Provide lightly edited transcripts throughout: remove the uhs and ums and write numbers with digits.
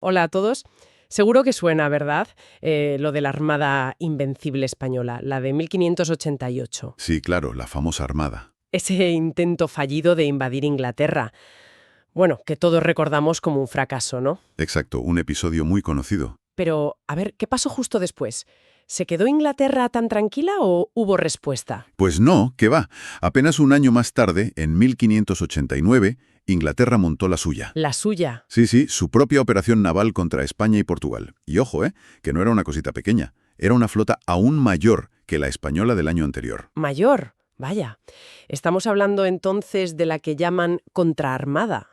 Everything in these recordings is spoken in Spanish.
Hola a todos. Seguro que suena, ¿verdad? Lo de la Armada Invencible Española, la de 1588. Sí, claro, la famosa Armada. Ese intento fallido de invadir Inglaterra. Bueno, que todos recordamos como un fracaso, ¿no? Exacto, un episodio muy conocido. Pero, a ver, ¿qué pasó justo después? ¿Se quedó Inglaterra tan tranquila o hubo respuesta? Pues no, que va. Apenas un año más tarde, en 1589, Inglaterra montó la suya. La suya. Sí, su propia operación naval contra España y Portugal. Y ojo, que no era una cosita pequeña. Era una flota aún mayor que la española del año anterior. Mayor. Vaya. Estamos hablando entonces de la que llaman contraarmada,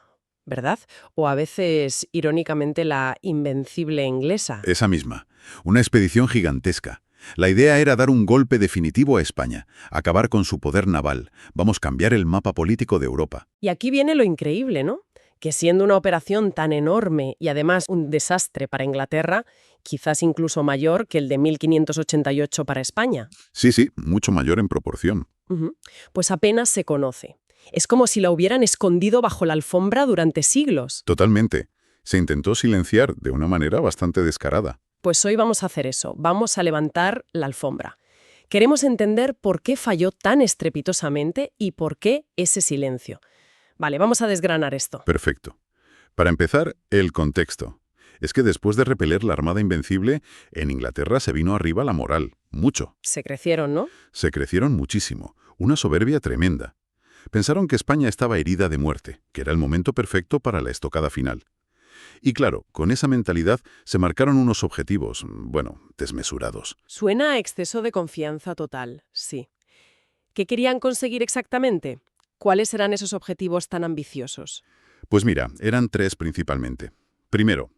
¿verdad? O a veces, irónicamente, la invencible inglesa. Esa misma. Una expedición gigantesca. La idea era dar un golpe definitivo a España, acabar con su poder naval. Vamos a cambiar el mapa político de Europa. Y aquí viene lo increíble, ¿no? Que siendo una operación tan enorme y además un desastre para Inglaterra, quizás incluso mayor que el de 1588 para España, Sí, mucho mayor en proporción. pues apenas se conoce. Es como si la hubieran escondido bajo la alfombra durante siglos. Totalmente. Se intentó silenciar de una manera bastante descarada. Pues hoy vamos a hacer eso, vamos a levantar la alfombra. Queremos entender por qué falló tan estrepitosamente y por qué ese silencio. Vale, vamos a desgranar esto. Perfecto. Para empezar, el contexto. Es que después de repeler la Armada Invencible, en Inglaterra se vino arriba la moral. Mucho. Se crecieron, ¿no? Se crecieron muchísimo. Una soberbia tremenda. Pensaron que España estaba herida de muerte, que era el momento perfecto para la estocada final. Y claro, con esa mentalidad se marcaron unos objetivos, desmesurados. Suena a exceso de confianza total, sí. ¿Qué querían conseguir exactamente? ¿Cuáles eran esos objetivos tan ambiciosos? Pues mira, eran tres principalmente. Primero,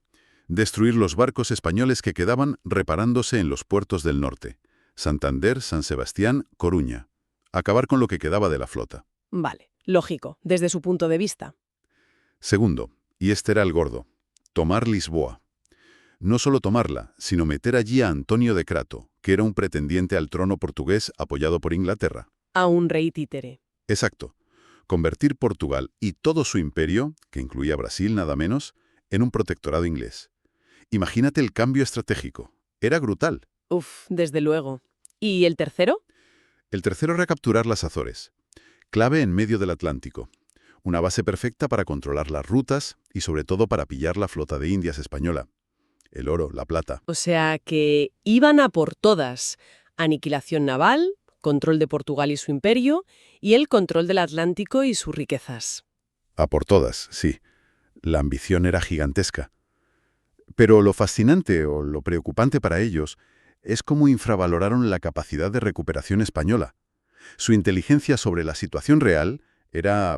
destruir los barcos españoles que quedaban reparándose en los puertos del norte. Santander, San Sebastián, Coruña. Acabar con lo que quedaba de la flota. Vale, lógico, desde su punto de vista. Segundo, y este era el gordo, tomar Lisboa. No solo tomarla, sino meter allí a Antonio de Crato, que era un pretendiente al trono portugués apoyado por Inglaterra. A un rey títere. Exacto. Convertir Portugal y todo su imperio, que incluía Brasil nada menos, en un protectorado inglés. Imagínate el cambio estratégico. Era brutal. Uf, desde luego. ¿Y el tercero? El tercero era capturar las Azores. Clave en medio del Atlántico. Una base perfecta para controlar las rutas y sobre todo para pillar la flota de Indias española. El oro, la plata. O sea que iban a por todas. Aniquilación naval, control de Portugal y su imperio, y el control del Atlántico y sus riquezas. A por todas, sí. La ambición era gigantesca. Pero lo fascinante o lo preocupante para ellos es cómo infravaloraron la capacidad de recuperación española. Su inteligencia sobre la situación real era,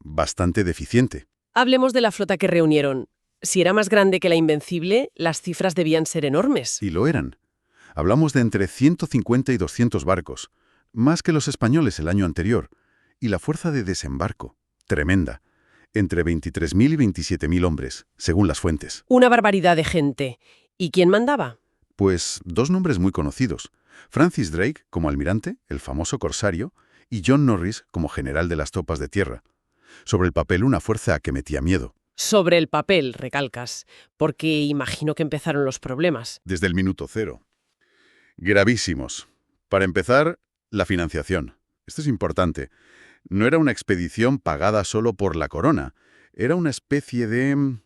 bastante deficiente. Hablemos de la flota que reunieron. Si era más grande que la Invencible, las cifras debían ser enormes. Y lo eran. Hablamos de entre 150 y 200 barcos, más que los españoles el año anterior. Y la fuerza de desembarco, tremenda. Entre 23.000 y 27.000 hombres, según las fuentes. Una barbaridad de gente. ¿Y quién mandaba? Pues dos nombres muy conocidos. Francis Drake como almirante, el famoso corsario, y John Norris como general de las tropas de tierra. Sobre el papel una fuerza que metía miedo. Sobre el papel, recalcas, porque imagino que empezaron los problemas. Desde el minuto cero. Gravísimos. Para empezar, la financiación. Esto es importante. No era una expedición pagada solo por la corona. Era una especie de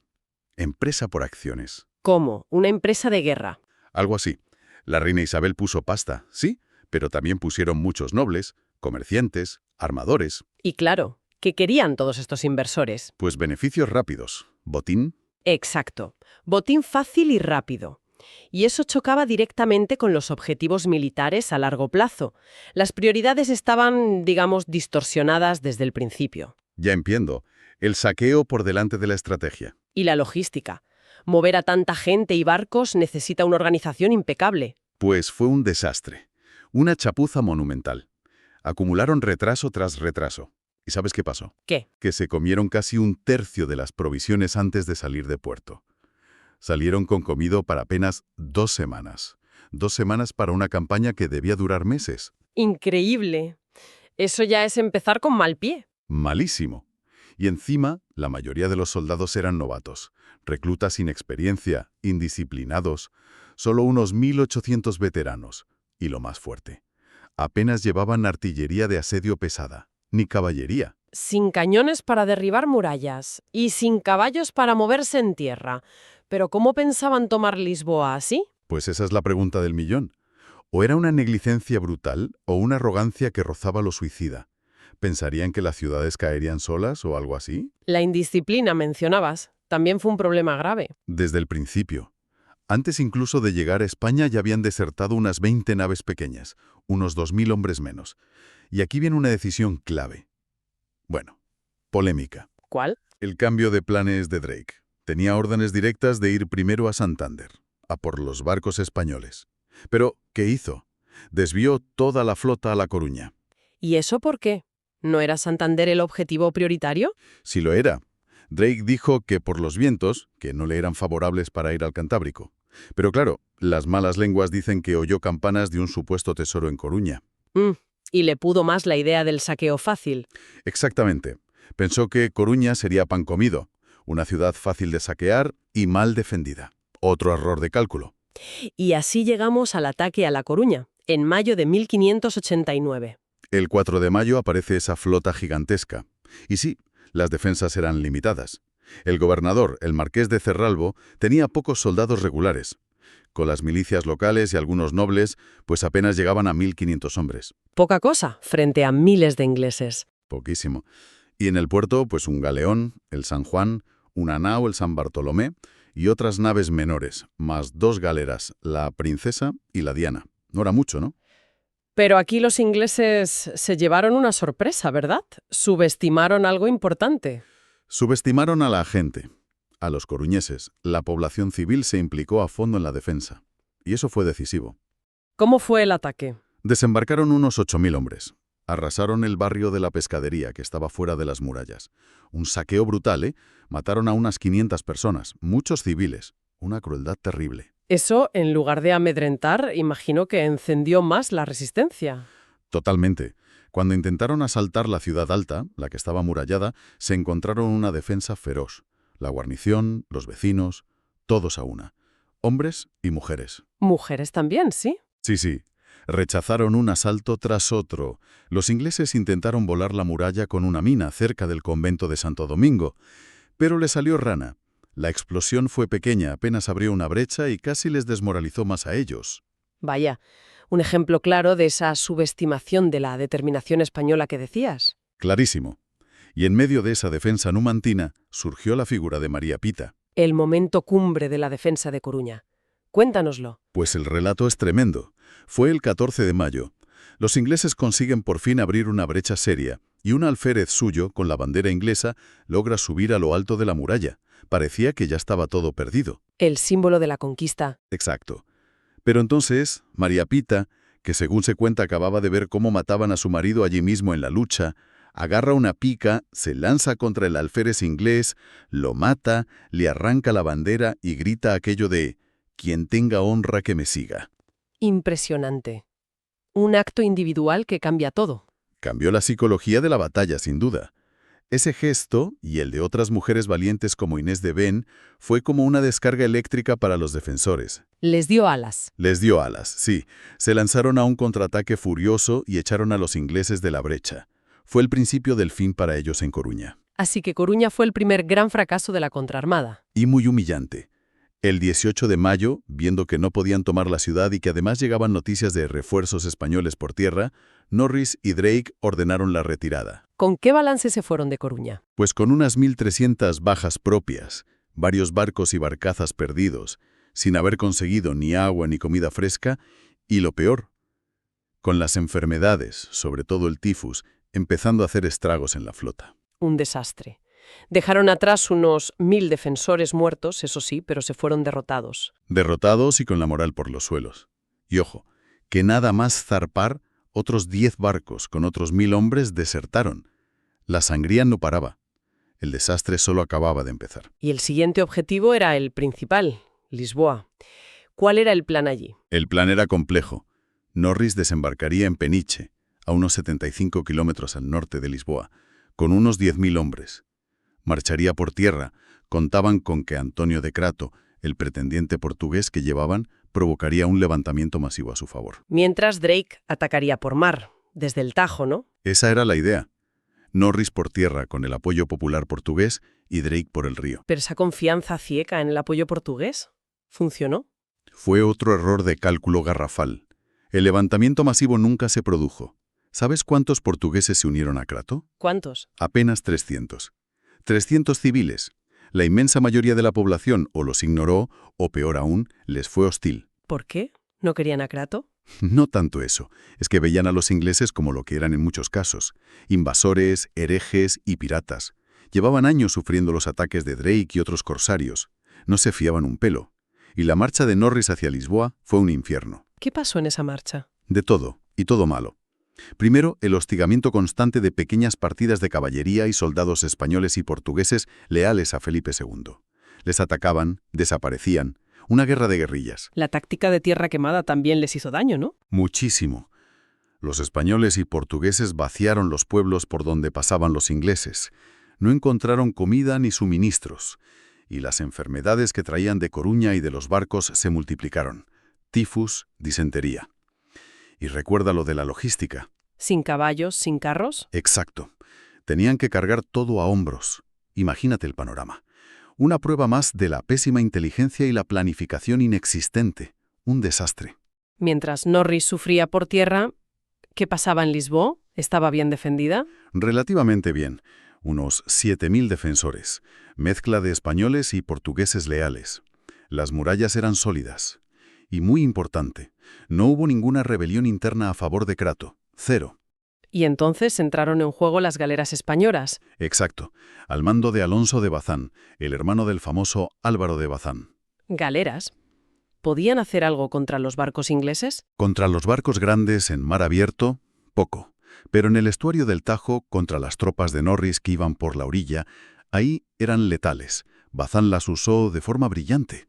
empresa por acciones. ¿Cómo? Una empresa de guerra. Algo así. La reina Isabel puso pasta, sí, pero también pusieron muchos nobles, comerciantes, armadores. Y claro, ¿qué querían todos estos inversores? Pues beneficios rápidos. Botín. Exacto. Botín fácil y rápido. Y eso chocaba directamente con los objetivos militares a largo plazo. Las prioridades estaban, digamos, distorsionadas desde el principio. Ya entiendo. El saqueo por delante de la estrategia. Y la logística. Mover a tanta gente y barcos necesita una organización impecable. Pues fue un desastre. Una chapuza monumental. Acumularon retraso tras retraso. ¿Y sabes qué pasó? ¿Qué? Que se comieron casi un tercio de las provisiones antes de salir de puerto. Salieron con comido para apenas 2 semanas. 2 semanas para una campaña que debía durar meses. Increíble. Eso ya es empezar con mal pie. Malísimo. Y encima, la mayoría de los soldados eran novatos, reclutas sin experiencia, indisciplinados, solo unos 1.800 veteranos. Y lo más fuerte, apenas llevaban artillería de asedio pesada, ni caballería. Sin cañones para derribar murallas y sin caballos para moverse en tierra. Pero ¿cómo pensaban tomar Lisboa así? Pues esa es la pregunta del millón. O era una negligencia brutal o una arrogancia que rozaba lo suicida. ¿Pensarían que las ciudades caerían solas o algo así? La indisciplina, mencionabas, también fue un problema grave. Desde el principio. Antes incluso de llegar a España ya habían desertado unas 20 naves pequeñas, unos 2.000 hombres menos. Y aquí viene una decisión clave. Bueno, polémica. ¿Cuál? El cambio de planes de Drake. Tenía órdenes directas de ir primero a Santander, a por los barcos españoles. Pero, ¿qué hizo? Desvió toda la flota a La Coruña. ¿Y eso por qué? ¿No era Santander el objetivo prioritario? Si lo era. Drake dijo que por los vientos, que no le eran favorables para ir al Cantábrico. Pero claro, las malas lenguas dicen que oyó campanas de un supuesto tesoro en Coruña. Y le pudo más la idea del saqueo fácil. Exactamente. Pensó que Coruña sería pan comido, una ciudad fácil de saquear y mal defendida. Otro error de cálculo. Y así llegamos al ataque a La Coruña, en mayo de 1589. El 4 de mayo aparece esa flota gigantesca. Y sí, las defensas eran limitadas. El gobernador, el marqués de Cerralbo, tenía pocos soldados regulares. Con las milicias locales y algunos nobles, pues apenas llegaban a 1.500 hombres. Poca cosa, frente a miles de ingleses. Poquísimo. Y en el puerto, pues un galeón, el San Juan, una nao, el San Bartolomé, y otras naves menores, más 2 galeras, la Princesa y la Diana. No era mucho, ¿no? Pero aquí los ingleses se llevaron una sorpresa, ¿verdad? Subestimaron algo importante. Subestimaron a la gente. A los coruñeses, la población civil se implicó a fondo en la defensa. Y eso fue decisivo. ¿Cómo fue el ataque? Desembarcaron unos 8.000 hombres. Arrasaron el barrio de la Pescadería, que estaba fuera de las murallas. Un saqueo brutal, ¿eh? Mataron a unas 500 personas, muchos civiles. Una crueldad terrible. Eso, en lugar de amedrentar, imagino que encendió más la resistencia. Totalmente. Cuando intentaron asaltar la ciudad alta, la que estaba amurallada, se encontraron una defensa feroz. La guarnición, los vecinos, todos a una. Hombres y mujeres. Mujeres también, ¿sí? Sí. Rechazaron un asalto tras otro. Los ingleses intentaron volar la muralla con una mina cerca del convento de Santo Domingo, pero le salió rana. La explosión fue pequeña, apenas abrió una brecha y casi les desmoralizó más a ellos. Vaya, un ejemplo claro de esa subestimación de la determinación española que decías. Clarísimo. Y en medio de esa defensa numantina surgió la figura de María Pita. El momento cumbre de la defensa de Coruña. Cuéntanoslo. Pues el relato es tremendo. Fue el 14 de mayo. Los ingleses consiguen por fin abrir una brecha seria, y un alférez suyo, con la bandera inglesa, logra subir a lo alto de la muralla. Parecía que ya estaba todo perdido. El símbolo de la conquista. Exacto. Pero entonces, María Pita, que según se cuenta acababa de ver cómo mataban a su marido allí mismo en la lucha, agarra una pica, se lanza contra el alférez inglés, lo mata, le arranca la bandera y grita aquello de «Quien tenga honra que me siga». Impresionante. Un acto individual que cambia todo. Cambió la psicología de la batalla, sin duda. Ese gesto, y el de otras mujeres valientes como Inés de Ben, fue como una descarga eléctrica para los defensores. Les dio alas. Les dio alas, sí. Se lanzaron a un contraataque furioso y echaron a los ingleses de la brecha. Fue el principio del fin para ellos en Coruña. Así que Coruña fue el primer gran fracaso de la contraarmada. Y muy humillante. El 18 de mayo, viendo que no podían tomar la ciudad y que además llegaban noticias de refuerzos españoles por tierra, Norris y Drake ordenaron la retirada. ¿Con qué balance se fueron de Coruña? Pues con unas 1.300 bajas propias, varios barcos y barcazas perdidos, sin haber conseguido ni agua ni comida fresca, y lo peor, con las enfermedades, sobre todo el tifus, empezando a hacer estragos en la flota. Un desastre. Dejaron atrás unos 1.000 defensores muertos, eso sí, pero se fueron derrotados. Derrotados y con la moral por los suelos. Y ojo, que nada más zarpar, otros 10 barcos con otros 1.000 hombres desertaron. La sangría no paraba. El desastre solo acababa de empezar. Y el siguiente objetivo era el principal, Lisboa. ¿Cuál era el plan allí? El plan era complejo. Norris desembarcaría en Peniche, a unos 75 kilómetros al norte de Lisboa, con unos 10.000 hombres. marcharía por tierra. Contaban con que Antonio de Crato, el pretendiente portugués que llevaban, provocaría un levantamiento masivo a su favor. Mientras Drake atacaría por mar, desde el Tajo, ¿no? Esa era la idea. Norris por tierra con el apoyo popular portugués y Drake por el río. Pero esa confianza ciega en el apoyo portugués, ¿funcionó? Fue otro error de cálculo garrafal. El levantamiento masivo nunca se produjo. ¿Sabes cuántos portugueses se unieron a Crato? ¿Cuántos? Apenas 300. 300 civiles. La inmensa mayoría de la población o los ignoró, o peor aún, les fue hostil. ¿Por qué? ¿No querían a Crato? No tanto eso, es que veían a los ingleses como lo que eran en muchos casos, invasores, herejes y piratas. Llevaban años sufriendo los ataques de Drake y otros corsarios. No se fiaban un pelo. Y la marcha de Norris hacia Lisboa fue un infierno. ¿Qué pasó en esa marcha? De todo, y todo malo. Primero, el hostigamiento constante de pequeñas partidas de caballería y soldados españoles y portugueses leales a Felipe II. Les atacaban, desaparecían. Una guerra de guerrillas. La táctica de tierra quemada también les hizo daño, ¿no? Muchísimo. Los españoles y portugueses vaciaron los pueblos por donde pasaban los ingleses. No encontraron comida ni suministros. Y las enfermedades que traían de Coruña y de los barcos se multiplicaron. Tifus, disentería. Y recuerda lo de la logística. ¿Sin caballos, sin carros? Exacto. Tenían que cargar todo a hombros. Imagínate el panorama. Una prueba más de la pésima inteligencia y la planificación inexistente. Un desastre. Mientras Norris sufría por tierra, ¿qué pasaba en Lisboa? ¿Estaba bien defendida? Relativamente bien. Unos 7.000 defensores. Mezcla de españoles y portugueses leales. Las murallas eran sólidas. Y muy importante, no hubo ninguna rebelión interna a favor de Crato. Cero. Y entonces entraron en juego las galeras españolas. Exacto. Al mando de Alonso de Bazán, el hermano del famoso Álvaro de Bazán. ¿Galeras? ¿Podían hacer algo contra los barcos ingleses? Contra los barcos grandes en mar abierto, poco. Pero en el estuario del Tajo, contra las tropas de Norris que iban por la orilla, ahí eran letales. Bazán las usó de forma brillante.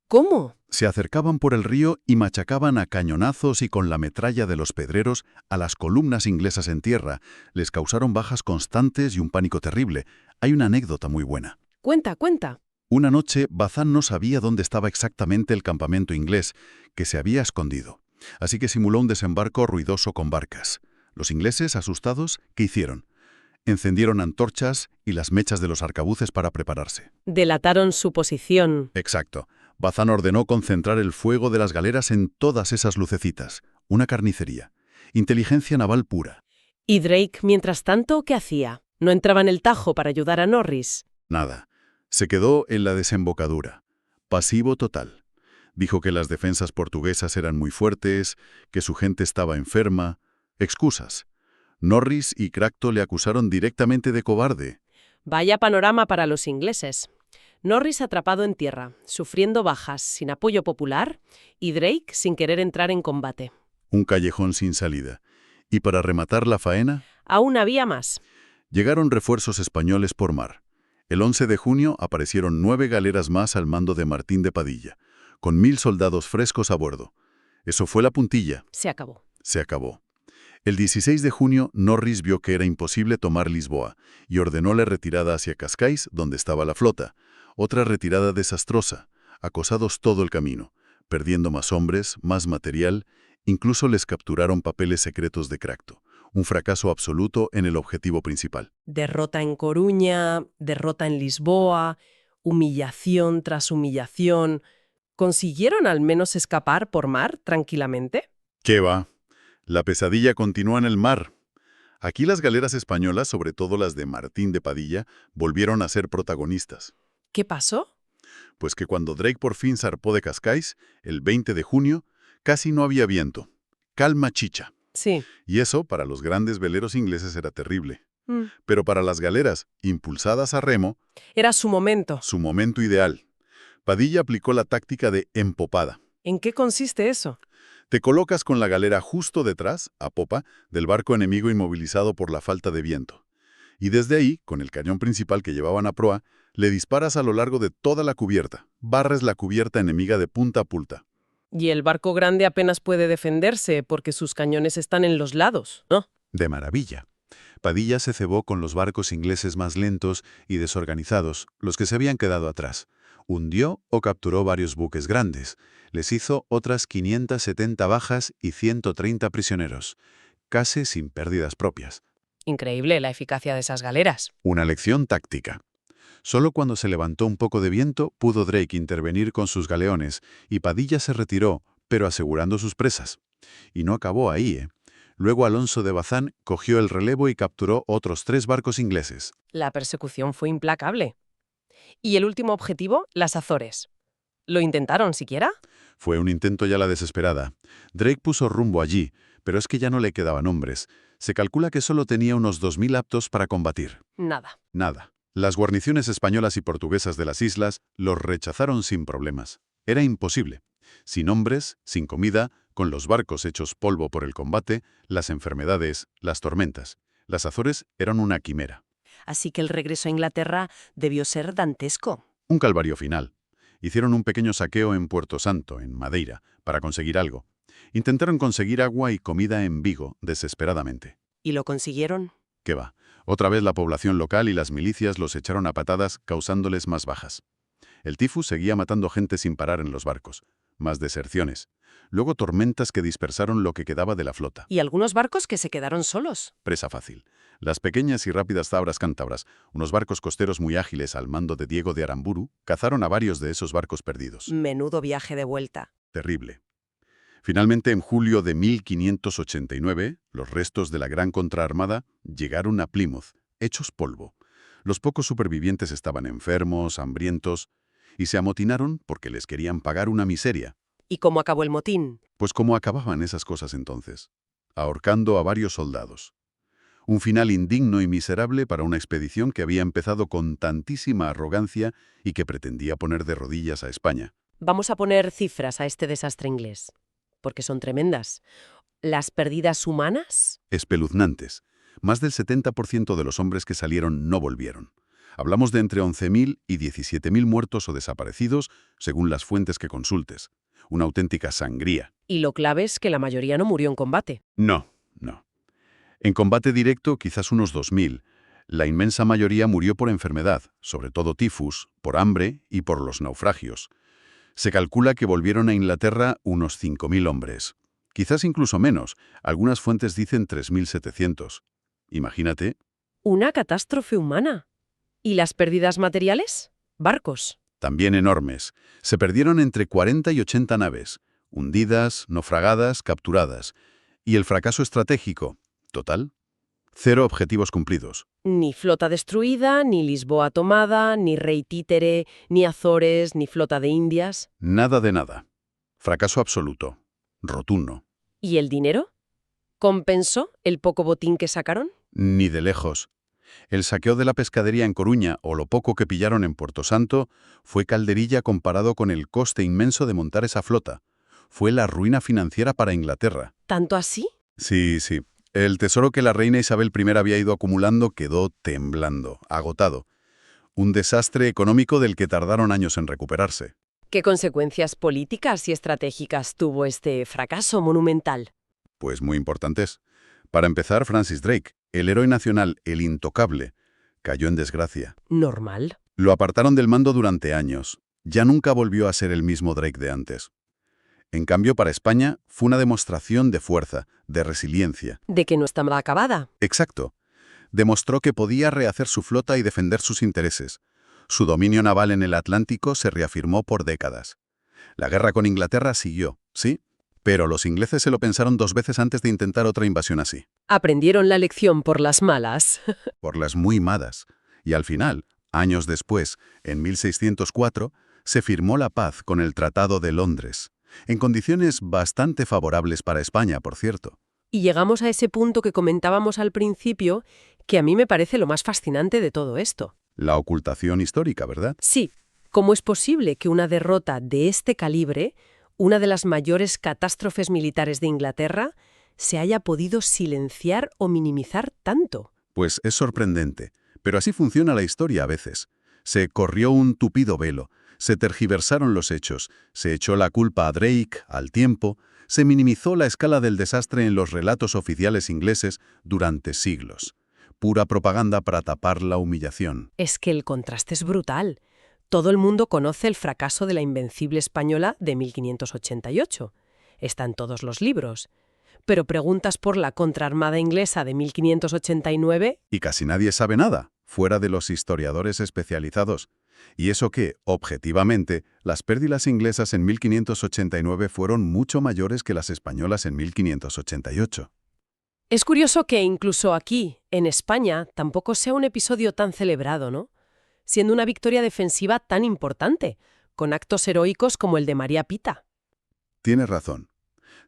¿Cómo? Se acercaban por el río y machacaban a cañonazos y con la metralla de los pedreros a las columnas inglesas en tierra. Les causaron bajas constantes y un pánico terrible. Hay una anécdota muy buena. Cuenta, cuenta. Una noche, Bazán no sabía dónde estaba exactamente el campamento inglés, que se había escondido. Así que simuló un desembarco ruidoso con barcas. Los ingleses, asustados, ¿qué hicieron? Encendieron antorchas y las mechas de los arcabuces para prepararse. Delataron su posición. Exacto. Bazán ordenó concentrar el fuego de las galeras en todas esas lucecitas. Una carnicería. Inteligencia naval pura. ¿Y Drake, mientras tanto, qué hacía? ¿No entraba en el Tajo para ayudar a Norris? Nada. Se quedó en la desembocadura. Pasivo total. Dijo que las defensas portuguesas eran muy fuertes, que su gente estaba enferma. Excusas. Norris y Crato le acusaron directamente de cobarde. Vaya panorama para los ingleses. Norris atrapado en tierra, sufriendo bajas, sin apoyo popular, y Drake sin querer entrar en combate. Un callejón sin salida. Y para rematar la faena, Aún había más. llegaron refuerzos españoles por mar. El 11 de junio aparecieron 9 galeras más al mando de Martín de Padilla, con 1.000 soldados frescos a bordo. Eso fue la puntilla. Se acabó. Se acabó. El 16 de junio, Norris vio que era imposible tomar Lisboa y ordenó la retirada hacia Cascais, donde estaba la flota. Otra retirada desastrosa, acosados todo el camino, perdiendo más hombres, más material, incluso les capturaron papeles secretos de Crato. Un fracaso absoluto en el objetivo principal. Derrota en Coruña, derrota en Lisboa, humillación tras humillación. ¿Consiguieron al menos escapar por mar tranquilamente? ¿Qué va? La pesadilla continúa en el mar. Aquí las galeras españolas, sobre todo las de Martín de Padilla, volvieron a ser protagonistas. ¿Qué pasó? Pues que cuando Drake por fin zarpó de Cascais, el 20 de junio, casi no había viento. Calma chicha. Sí. Y eso, para los grandes veleros ingleses, era terrible. Mm. Pero para las galeras, impulsadas a remo, Era su momento. su momento ideal. Padilla aplicó la táctica de empopada. ¿En qué consiste eso? Te colocas con la galera justo detrás, a popa, del barco enemigo inmovilizado por la falta de viento. Y desde ahí, con el cañón principal que llevaban a proa, le disparas a lo largo de toda la cubierta. Barres la cubierta enemiga de punta a punta. Y el barco grande apenas puede defenderse porque sus cañones están en los lados, ¿no? De maravilla. Padilla se cebó con los barcos ingleses más lentos y desorganizados, los que se habían quedado atrás. Hundió o capturó varios buques grandes. Les hizo otras 570 bajas y 130 prisioneros, casi sin pérdidas propias. Increíble la eficacia de esas galeras. Una lección táctica. Solo cuando se levantó un poco de viento pudo Drake intervenir con sus galeones y Padilla se retiró, pero asegurando sus presas. Y no acabó ahí, ¿eh? Luego Alonso de Bazán cogió el relevo y capturó otros 3 barcos ingleses. La persecución fue implacable. ¿Y el último objetivo? Las Azores. ¿Lo intentaron siquiera? Fue un intento ya a la desesperada. Drake puso rumbo allí, pero es que ya no le quedaban hombres. Se calcula que solo tenía unos 2000 aptos para combatir. Nada. Nada. Las guarniciones españolas y portuguesas de las islas los rechazaron sin problemas. Era imposible. Sin hombres, sin comida, con los barcos hechos polvo por el combate, las enfermedades, las tormentas. Las Azores eran una quimera. Así que el regreso a Inglaterra debió ser dantesco. Un calvario final. Hicieron un pequeño saqueo en Puerto Santo, en Madeira, para conseguir algo. Intentaron conseguir agua y comida en Vigo, desesperadamente. ¿Y lo consiguieron? ¿Qué va? Otra vez la población local y las milicias los echaron a patadas, causándoles más bajas. El tifus seguía matando gente sin parar en los barcos. Más deserciones. Luego tormentas que dispersaron lo que quedaba de la flota. Y algunos barcos que se quedaron solos. Presa fácil. Las pequeñas y rápidas zabras cántabras, unos barcos costeros muy ágiles al mando de Diego de Aramburu, cazaron a varios de esos barcos perdidos. Menudo viaje de vuelta. Terrible. Finalmente, en julio de 1589, los restos de la gran contraarmada llegaron a Plymouth, hechos polvo. Los pocos supervivientes estaban enfermos, hambrientos, y se amotinaron porque les querían pagar una miseria. ¿Y cómo acabó el motín? Pues ¿cómo acababan esas cosas entonces? Ahorcando a varios soldados. Un final indigno y miserable para una expedición que había empezado con tantísima arrogancia y que pretendía poner de rodillas a España. Vamos a poner cifras a este desastre inglés, porque son tremendas. ¿Las pérdidas humanas? Espeluznantes. Más del 70% de los hombres que salieron no volvieron. Hablamos de entre 11.000 y 17.000 muertos o desaparecidos, según las fuentes que consultes. Una auténtica sangría. Y lo clave es que la mayoría no murió en combate. No. En combate directo, quizás unos 2.000. La inmensa mayoría murió por enfermedad, sobre todo tifus, por hambre y por los naufragios. Se calcula que volvieron a Inglaterra unos 5.000 hombres. Quizás incluso menos. Algunas fuentes dicen 3.700. Imagínate. Una catástrofe humana. ¿Y las pérdidas materiales? Barcos. También enormes. Se perdieron entre 40 y 80 naves, hundidas, naufragadas, capturadas. Y el fracaso estratégico, total, 0 objetivos cumplidos. Ni flota destruida, ni Lisboa tomada, ni rey títere, ni Azores, ni flota de Indias. Nada de nada. Fracaso absoluto. Rotundo. ¿Y el dinero? ¿Compensó el poco botín que sacaron? Ni de lejos. El saqueo de la pescadería en Coruña o lo poco que pillaron en Puerto Santo fue calderilla comparado con el coste inmenso de montar esa flota. Fue la ruina financiera para Inglaterra. ¿Tanto así? Sí. El tesoro que la reina Isabel I había ido acumulando quedó temblando, agotado. Un desastre económico del que tardaron años en recuperarse. ¿Qué consecuencias políticas y estratégicas tuvo este fracaso monumental? Pues muy importantes. Para empezar, Francis Drake, el héroe nacional, el intocable, cayó en desgracia. Normal. Lo apartaron del mando durante años. Ya nunca volvió a ser el mismo Drake de antes. En cambio, para España, fue una demostración de fuerza, de resiliencia. De que no estaba acabada. Exacto. Demostró que podía rehacer su flota y defender sus intereses. Su dominio naval en el Atlántico se reafirmó por décadas. La guerra con Inglaterra siguió, sí, pero los ingleses se lo pensaron 2 veces antes de intentar otra invasión así. Aprendieron la lección por las malas. Por las muy malas. Y al final, años después, en 1604, se firmó la paz con el Tratado de Londres, en condiciones bastante favorables para España, por cierto. Y llegamos a ese punto que comentábamos al principio, que a mí me parece lo más fascinante de todo esto. La ocultación histórica, ¿verdad? Sí, ¿cómo es posible que una derrota de este calibre, una de las mayores catástrofes militares de Inglaterra, se haya podido silenciar o minimizar tanto? Pues es sorprendente, pero así funciona la historia a veces. Se corrió un tupido velo, se tergiversaron los hechos, se echó la culpa a Drake, al tiempo, se minimizó la escala del desastre en los relatos oficiales ingleses durante siglos. pura propaganda para tapar la humillación. Es que el contraste es brutal. Todo el mundo conoce el fracaso de la Invencible española de 1588. Está en todos los libros. Pero preguntas por la contraarmada inglesa de 1589. Y casi nadie sabe nada, fuera de los historiadores especializados. Y eso que, objetivamente, las pérdidas inglesas en 1589 fueron mucho mayores que las españolas en 1588. Es curioso que incluso aquí, en España, tampoco sea un episodio tan celebrado, ¿no? Siendo una victoria defensiva tan importante, con actos heroicos como el de María Pita. Tienes razón.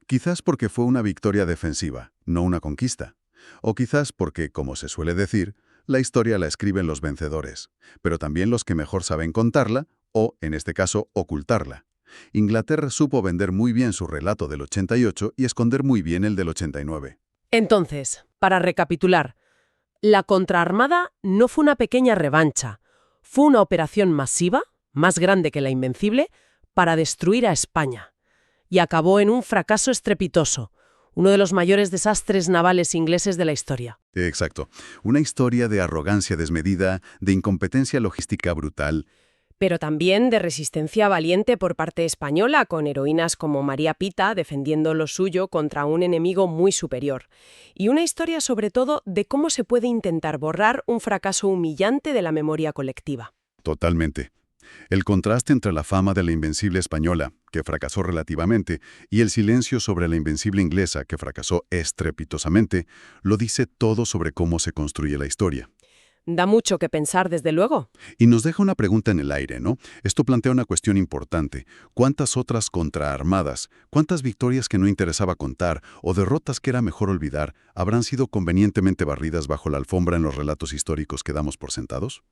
Quizás porque fue una victoria defensiva, no una conquista. O quizás porque, como se suele decir, la historia la escriben los vencedores, pero también los que mejor saben contarla o, en este caso, ocultarla. Inglaterra supo vender muy bien su relato del 88 y esconder muy bien el del 89. Entonces, para recapitular, la contraarmada no fue una pequeña revancha, fue una operación masiva, más grande que la Invencible, para destruir a España. Y acabó en un fracaso estrepitoso, uno de los mayores desastres navales ingleses de la historia. Exacto. Una historia de arrogancia desmedida, de incompetencia logística brutal. Pero también de resistencia valiente por parte española, con heroínas como María Pita defendiendo lo suyo contra un enemigo muy superior. Y una historia sobre todo de cómo se puede intentar borrar un fracaso humillante de la memoria colectiva. Totalmente. El contraste entre la fama de la Invencible española, que fracasó relativamente, y el silencio sobre la Invencible inglesa, que fracasó estrepitosamente, lo dice todo sobre cómo se construye la historia. Da mucho que pensar, desde luego. Y nos deja una pregunta en el aire, ¿no? Esto plantea una cuestión importante. ¿Cuántas otras contraarmadas, cuántas victorias que no interesaba contar o derrotas que era mejor olvidar habrán sido convenientemente barridas bajo la alfombra en los relatos históricos que damos por sentados?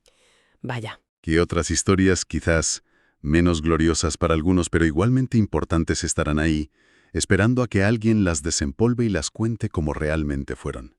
Vaya. ¿Qué otras historias, quizás menos gloriosas para algunos, pero igualmente importantes, estarán ahí, esperando a que alguien las desempolve y las cuente como realmente fueron?